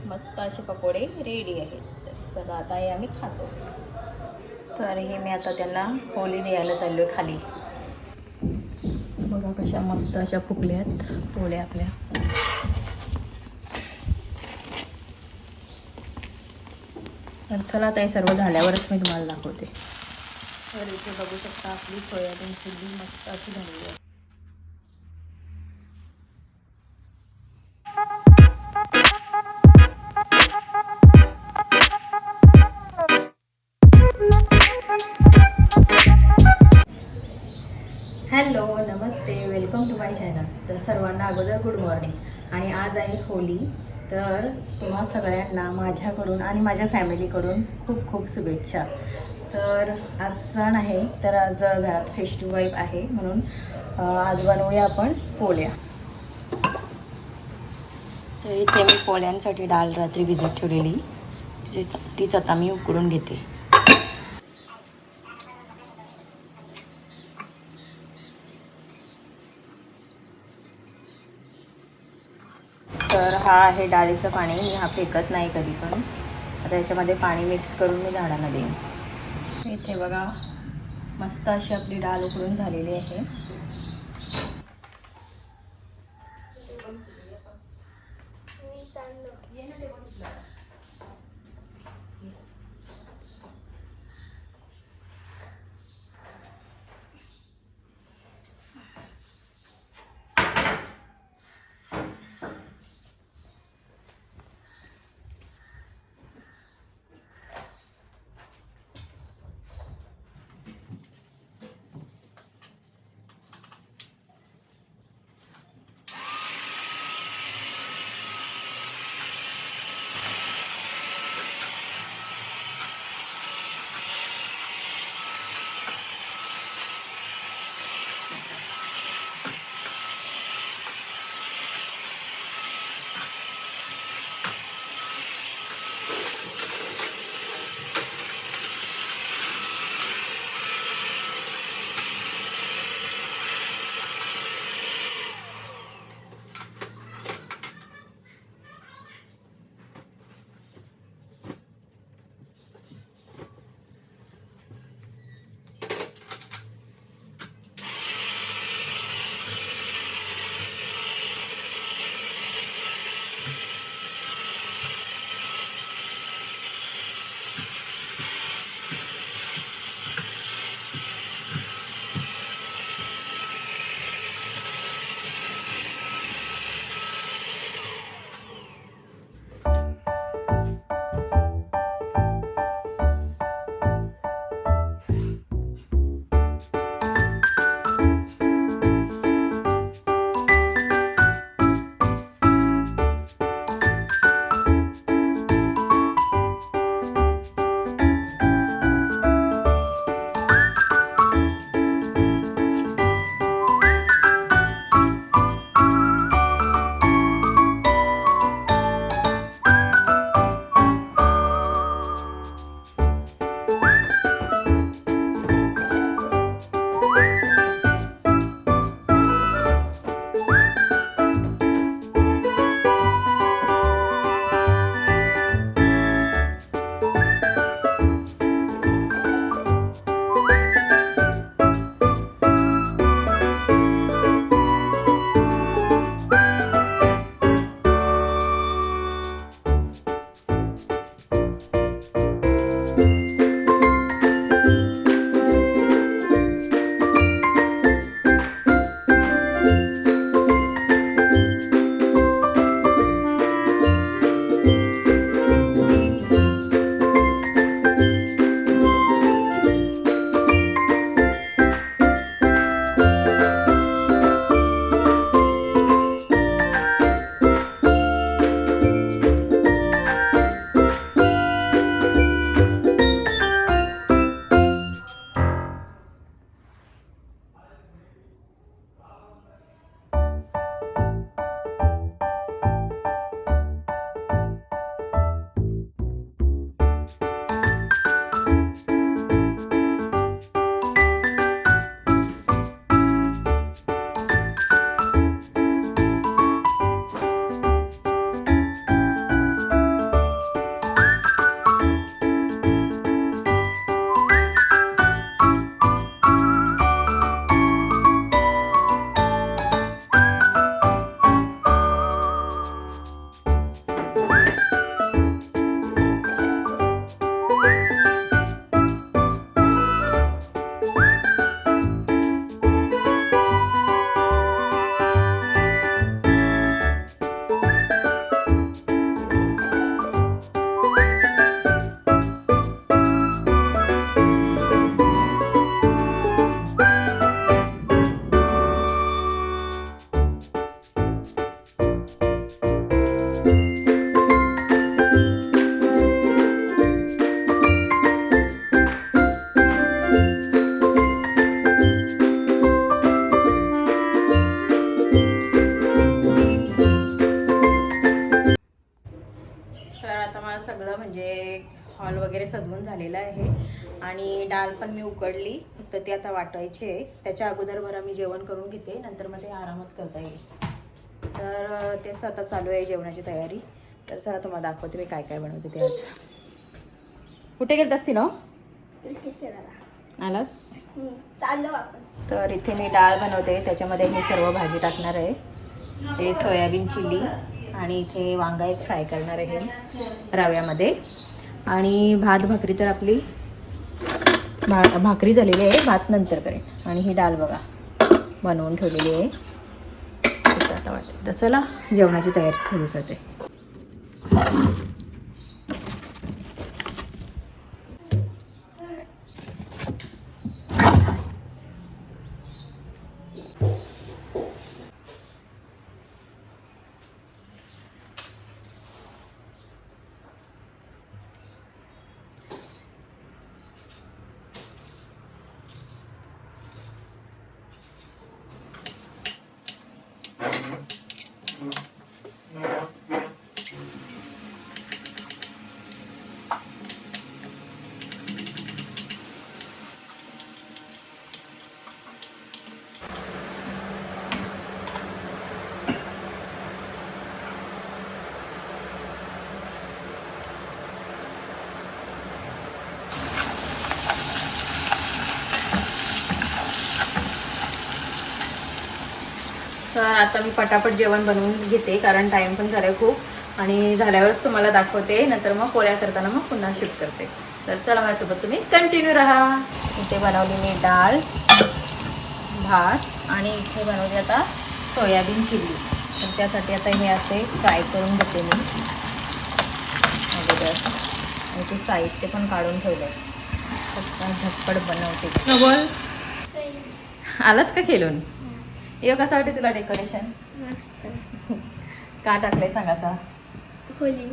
मस्त असे पकोडे रेडी आहेत. तर चला आता हे आम्ही खातो. तर हे मी आता त्यांना होली द्यायला चाललो आहे खाली. बघा कशा मस्त अशा फुगल्यात पोळ्या आपल्या. तर चला आता हे सर्व झाल्यावरच मी तुम्हाला दाखवते. तर इथे बघू शकता आपली सोयाबीन चिल्ली मस्त अशी झालेली आहे. हॅलो नमस्ते, वेलकम टू माय चॅनल. तर सर्वांना अगोदर गुड मॉर्निंग. आणि आज आहे होली. तर तुम्हा सगळ्यांना माझ्याकडून आणि माझ्या फॅमिलीकडून खूप खूप शुभेच्छा. तर आज सण आहे, तर आज घरात फेस्टिव्ह वाईब आहे, म्हणून आज बनवूया आपण पोळ्या. तर इथे मी पोळ्यांसाठी डाळ रात्री भिजत ठेवलेली, तीच आता मी उकडून घेते. तर हा आहे डाळीचं पाणी. मी हा फेकत नाही कधी पण. आता याच्यामध्ये पाणी मिक्स करून मी झाडांना देईन. इथे बघा मस्त अशी आपली डाळ उकडून झालेली आहे. झालेला आहे आणि डाळ पण मी उकडली, फक्त ती आता वाटायची आहे. त्याच्या अगोदर बरं मी जेवण करून घेते, नंतर मग ते आरामात करता येईल. तर तेच आता चालू आहे जेवणाची तयारी. तर चला तुम्हाला दाखवते मी काय काय बनवते ते आज. कुठे गेलत असती ना आलास? चाललो वापस. तर इथे मी डाळ बनवते, त्याच्यामध्ये मी सर्व भाजी टाकणार आहे. ते सोयाबीन चिली आणि इथे वांगा एक फ्राय करणार आहे रव्यामध्ये. आणि भात भाकरी तर आपली भाकरी झालेली आहे, भात नंतर करेन. आणि ही डाळ बघा बनवून ठेवलेली आहे. आता वाटतं तर चला जेवणाची तयारी सुरू करते. तर आता मी पटापट जेवण बनवून घेते, कारण टाईम पण झाला खूप. आणि झाल्यावरच तुम्हाला दाखवते, नंतर मग पोळ्या करताना मग पुन्हा शूट करते. तर चला माझ्यासोबत तुम्ही कंटिन्यू राहा. इथे बनवली मी डाळ भात आणि इथे बनवली आता सोयाबीन चिली. तर त्यासाठी आता हे असे फ्राय करून घेते मी अगोदर. आणि ते साहित्य पण काढून ठेवलं आहे, फक्त झटपट बनवते. बोल आलाच का खेळून? यो कसा वाटते तुला डेकोरेशन? मस्त. का टाकलंय सांग? असा होली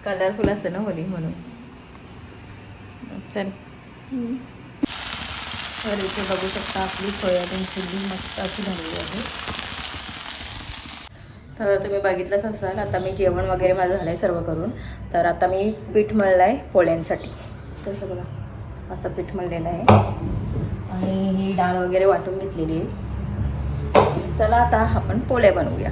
कलरफुल असतं ना होली म्हणून. चल तर इथे बघू शकता आपली सोयाबीन चिल्ली मस्त अशी झालेली आहे. तर तुम्ही बघितलंच असाल, आता मी जेवण वगैरे माझं झालं आहे सर्व करून. तर आता मी पीठ मळलं आहे पोळ्यांसाठी. तर हे बघा असं पीठ मळलेलं आहे आणि ही डाळ वगैरे वाटून घेतलेली आहे. चला आता आपण पोळ्या बनवूया.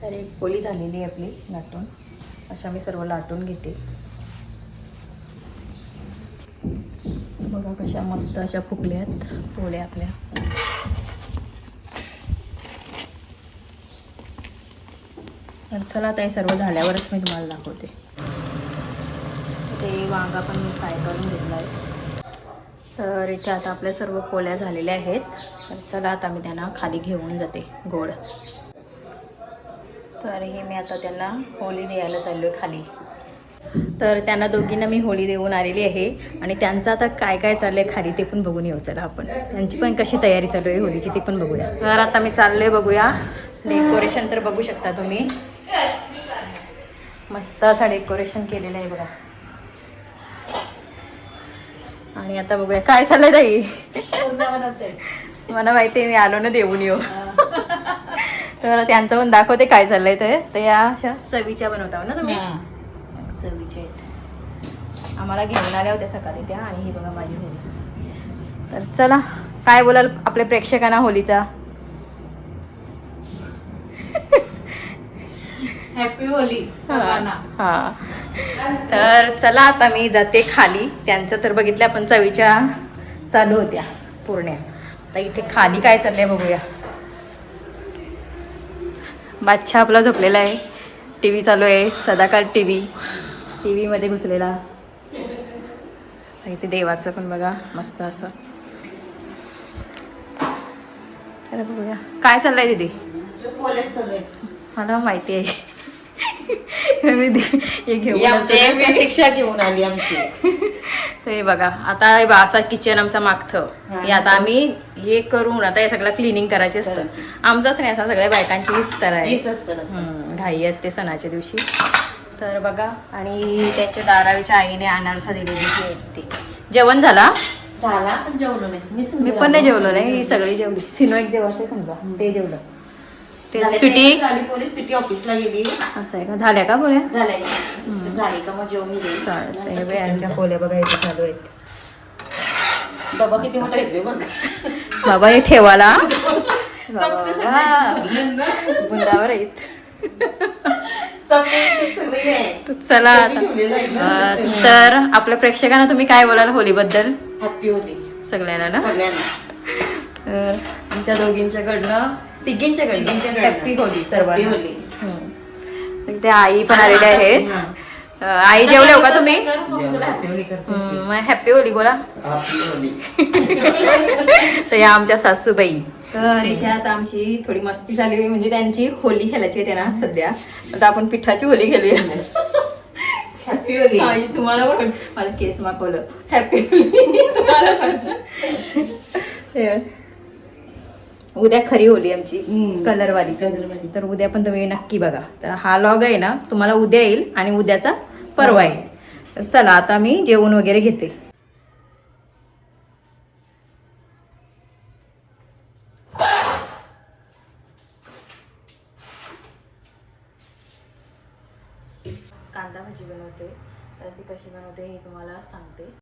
तर एक पोळी झालेली आहे आपली लाटून. अशा मी सर्व लाटून घेते. बघा कशा मस्त अशा फुगल्यात पोळ्या आपल्या. तर चला आता हे सर्व झाल्यावरच मी तुम्हाला दाखवते. ते वांगा पण मी फ्राय करून घेतला आहे. तर इथे आता आपल्या सर्व पोळ्या झालेल्या आहेत. तर चला आता मी त्यांना खाली घेऊन जाते गोड. तर हे मी आता त्यांना होळी द्यायला चाललो आहे खाली. तर त्यांना दोघींना मी होळी देऊन आलेली आहे आणि त्यांचं आता काय काय चाललं आहे खाली ते पण बघून येऊ. चला आपण त्यांची पण कशी तयारी चालू आहे होळीची ती पण बघूया. तर आता मी चाललो आहे बघूया. डेकोरेशन तर बघू शकता तुम्ही, मस्त असं डेकोरेशन केलेलं आहे बघा. आणि आता बघूया काय चाललंय ताई. मला माहिती आहे, मी आलो ना देऊन येऊ. तर त्यांचं पण दाखवते काय चाललंय. ते या अशा चवीच्या बनवता ना तुम्ही? चवीच्या आहेत. आम्हाला घेऊन आल्या होत्या सकाळी त्या. आणि ही बघा माझी होळी. तर चला काय बोलाल आपल्या प्रेक्षकांना होळीचा? हॅपी होली सर्वांना. हां तर चला आता मी जाते खाली. त्यांचं तर बघितलं आपण चालू होत्या पूर्ण. आता इथे खाली काय चाललंय बघूया. बादशाह आपला झोपलेला आहे, टी व्ही चालू आहे, सदाकाळ टी व्हीमध्ये घुसलेला. इथे देवाचं पण बघा मस्त असं. अरे बघूया काय चाललंय दीदी. मला माहिती आहे. मी हे घेऊन रिक्षा घेऊन आली आमची. ते बघा आता हे बा असा किचन आमचा मागतं. हे आता आम्ही हे करून आता हे सगळं क्लिनिंग करायचे असतं. आमचाच नाही, असा सगळ्या बायकांची हीच तर आहे. घाई असते सणाच्या दिवशी. तर बघा आणि त्यांच्या दारावीच्या आईने अनारसा दिलेली आहे. ती जेवण झाला पण जेवलो नाही. मी पण नाही जेवलो नाही, ही सगळी जेवली. सिनो एक जेवायचं समजा ते जेवलं. ते सिटी पोलीस सिटी ऑफिसला गेली. असं आहे का? झाल्या का पोळ्या? झाली का मग जेवून गेली. चालेल. यांच्या पोळ्या बघा इथे चालू आहेत. डबा किती मोठा येते बघ बाबा हे ठेवाला बुंदावर आहेत. चला आता तर आपल्या प्रेक्षकांना तुम्ही काय बोलाल होलीबद्दल? हॅपी होली सगळ्यांना ना. सगळ्यांना आमच्या दोघींच्याकडनं तिघींच्याकडनं हॅपी होली सर्वांना. ते आई पण आलेले आहेत. आई जेवले हो का तुम्ही? हॅपी होली बोला. तर या आमच्या सासूबाई. तर इथे आता आमची थोडी मस्ती झाली, म्हणजे त्यांची होली खेळायची येते ना सध्या. आता आपण पिठाची होली खेळूया. हॅपी होली. आई तुम्हाला पण मला केस मागवलं. हॅपी होली तुम्हाला पण. उद्या खरी होली आमची कलरवाली. तर उद्या पण तुम्ही नक्की बघा. तर हा लॉग आहे ना तुम्हाला उद्या येईल आणि उद्याचा परवा आहे. तर चला आता मी जेवण वगैरे घेते. कांदा भाजी बनवते, तर ती कशी बनवते हे तुम्हाला सांगते.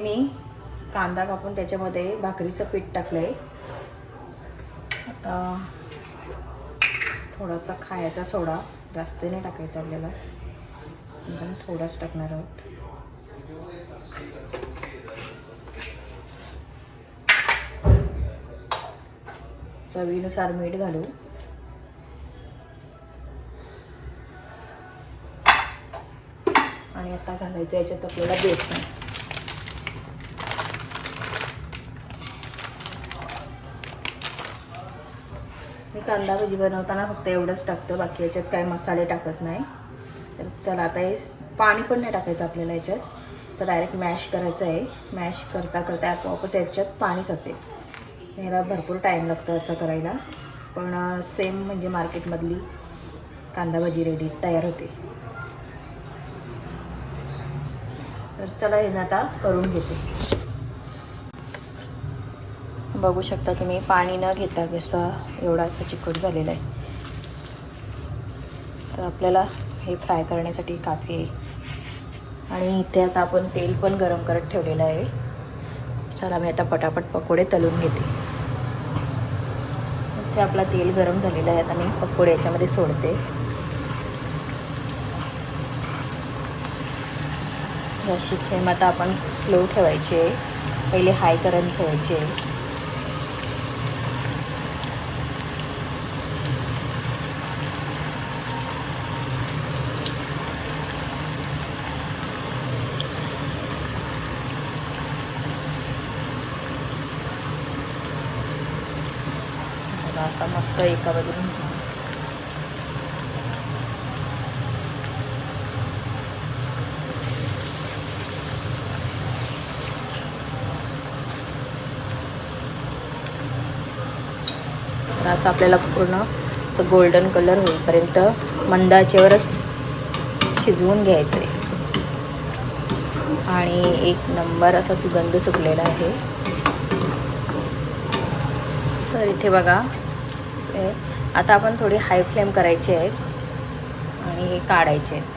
मी कांदा कापून त्याच्यामध्ये भाकरीचं पीठ टाकलंय. आता थोडासा खायचा सोडा, जास्त नाही टाकायचा आपल्याला, एकदम थोडाच टाकणार आहोत. चवीनुसार मीठ घालू. आणि आता घालायचं याच्यात आपल्याला बेसन. मी कांदा भजी बनवताना फक्त एवढंच टाकतं, बाकी याच्यात काय मसाले टाकत नाही. तर चला आता हे पाणी पण नाही टाकायचं आपल्याला याच्यात. असं डायरेक्ट मॅश करायचं आहे. मॅश करता करता आपोआपच याच्यात पाणी साचेल. याला भरपूर टाईम लागतो असं करायला, पण सेम म्हणजे मार्केटमधली कांदा भजी रेडी तयार होते. तर चला हे मी आता करून घेते. बघू शकता तुम्ही पाणी न घेता कसं एवढा असा चिकट झालेला आहे. तर आपल्याला हे फ्राय करण्यासाठी काफी आहे. आणि इथे आता आपण तेल पण गरम करत ठेवलेलं आहे. चला मी आता पटापट पकोडे तळून घेते. इथे आपला तेल गरम झालेलं आहे. आता मी पकोडे याच्यामध्ये सोडते. अशी फ्लेम आता आपण स्लो ठेवायची आहे. पहिले हाय करून ठेवायची आहे. असा मस्त एका बाजूने आता असं आपल्याला पूर्ण असं गोल्डन कलर होईपर्यंत मंद आचेवरच शिजवून घ्यायचं आहे. आणि एक नंबर असा सुगंध सुटलेला आहे. तर इथे बघा आता आपण थोडी हाय फ्लेम करायची आहे आणि हे काढायचे आहेत.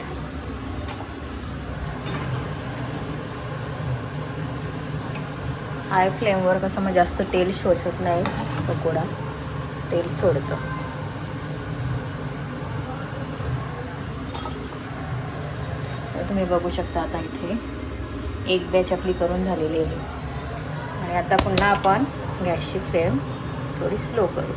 हाय फ्लेमवर कसं मग जास्त तेल शोषत नाही पकोडा, तेल सोडतं. तर तुम्ही बघू शकता आता इथे एक बॅच आपली करून झालेली आहे. आणि आता पुन्हा आपण गॅसची फ्लेम थोडी स्लो करू.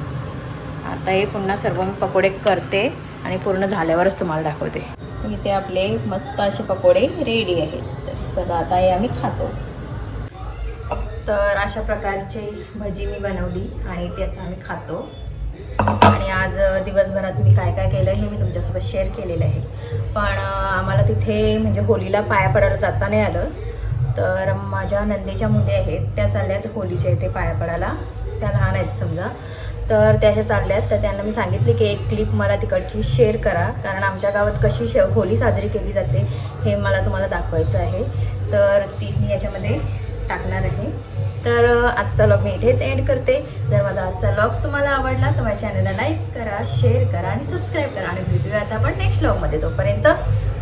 आता हे पुन्हा सर्व मी पकोडे करते आणि पूर्ण झाल्यावरच तुम्हाला दाखवते. इथे आपले मस्त असे पकोडे रेडी आहेत. तर चला आता हे आम्ही खातो. तर अशा प्रकारचे भजी मी बनवली आणि ते आता आम्ही खातो. आणि आज दिवसभरात मी काय काय केलं हे मी तुमच्यासोबत शेअर केलेलं आहे. पण आम्हाला तिथे म्हणजे होलीला पाया पडायला जाता नाही आलं. तर माझ्या नंदेच्या मुली आहेत त्या चालल्यात होलीच्या इथे पाया पडायला. त्या लहान आहेत समजा. तर त्याच्या चालल्यात. तर त्यांना मी सांगितले की एक क्लिप मला तिकडची शेअर करा, कारण आमच्या गावात कशी होली साजरी केली जाते हे मला तुम्हाला दाखवायचं आहे. तर ती मी याच्यामध्ये टाकणार आहे. तर आजचा व्लॉग मी इथेच एंड करते. जर माझा आजचा व्लॉग तुम्हाला आवडला तर माझ्या चॅनलला लाईक करा, शेअर करा आणि सबस्क्राईब करा. आणि भेटूया आता आपण नेक्स्ट व्लॉगमध्ये. तोपर्यंत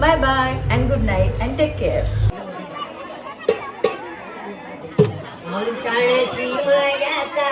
bye bye and good night and take care. शिवयाचा